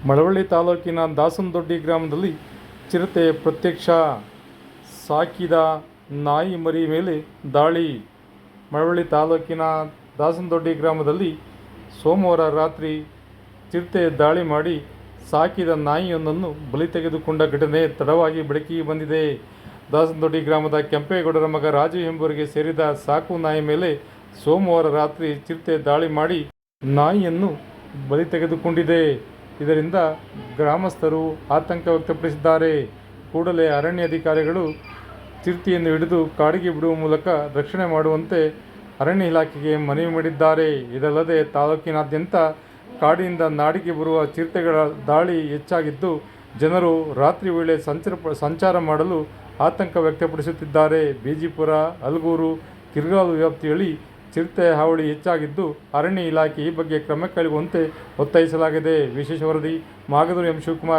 ಮಳವಳ್ಳಿ ತಾಲೂಕಿನ ದಾಸನದೊಡ್ಡಿ ಗ್ರಾಮದಲ್ಲಿ ಚಿರತೆ ಪ್ರತ್ಯಕ್ಷ. ಸಾಕಿದ ನಾಯಿ ಮರಿ ಮೇಲೆ ದಾಳಿ. ಮಳವಳ್ಳಿ ತಾಲೂಕಿನ ದಾಸನದೊಡ್ಡಿ ಗ್ರಾಮದಲ್ಲಿ ಸೋಮವಾರ ರಾತ್ರಿ ಚಿರತೆ ದಾಳಿ ಮಾಡಿ ಸಾಕಿದ ನಾಯಿಯೊಂದನ್ನು ಬಲಿ ತೆಗೆದುಕೊಂಡ ಘಟನೆ ತಡವಾಗಿ ಬೆಳಕಿಗೆ ಬಂದಿದೆ. ದಾಸನದೊಡ್ಡಿ ಗ್ರಾಮದ ಕೆಂಪೇಗೌಡರ ಮಗ ರಾಜು ಎಂಬುವರಿಗೆ ಸೇರಿದ ಸಾಕು ನಾಯಿ ಮೇಲೆ ಸೋಮವಾರ ರಾತ್ರಿ ಚಿರತೆ ದಾಳಿ ಮಾಡಿ ನಾಯಿಯನ್ನು ಬಲಿ ತೆಗೆದುಕೊಂಡಿದೆ. ಇದರಿಂದ ಗ್ರಾಮಸ್ಥರು ಆತಂಕ ವ್ಯಕ್ತಪಡಿಸಿದ್ದಾರೆ. ಕೂಡಲೇ ಅರಣ್ಯಾಧಿಕಾರಿಗಳು ಚಿರತೆಯನ್ನು ಹಿಡಿದು ಕಾಡಿಗೆ ಬಿಡುವ ಮೂಲಕ ರಕ್ಷಣೆ ಮಾಡುವಂತೆ ಅರಣ್ಯ ಇಲಾಖೆಗೆ ಮನವಿ ಮಾಡಿದ್ದಾರೆ. ಇದಲ್ಲದೆ ತಾಲೂಕಿನಾದ್ಯಂತ ಕಾಡಿನಿಂದ ನಾಡಿಗೆ ಬರುವ ಚಿರತೆಗಳ ದಾಳಿ ಹೆಚ್ಚಾಗಿದ್ದು, ಜನರು ರಾತ್ರಿ ವೇಳೆ ಸಂಚಾರ ಮಾಡಲು ಆತಂಕ ವ್ಯಕ್ತಪಡಿಸುತ್ತಿದ್ದಾರೆ. ಬಿಜಿಪುರ, ಅಲಗೂರು, ಕಿರ್ಗಾಲು ವ್ಯಾಪ್ತಿಯಲ್ಲಿ ಚಿರತೆ ಹಾವಳಿ ಹೆಚ್ಚಾಗಿದ್ದು, ಅರಣ್ಯ ಇಲಾಖೆ ಈ ಬಗ್ಗೆ ಕ್ರಮ ಕೈಗೊಳ್ಳುವಂತೆ ಒತ್ತಾಯಿಸಲಾಗಿದೆ. ವಿಶೇಷ ವರದಿ ಮಾಗನೂರು ಎಂ. ಶಿವಕುಮಾರ್.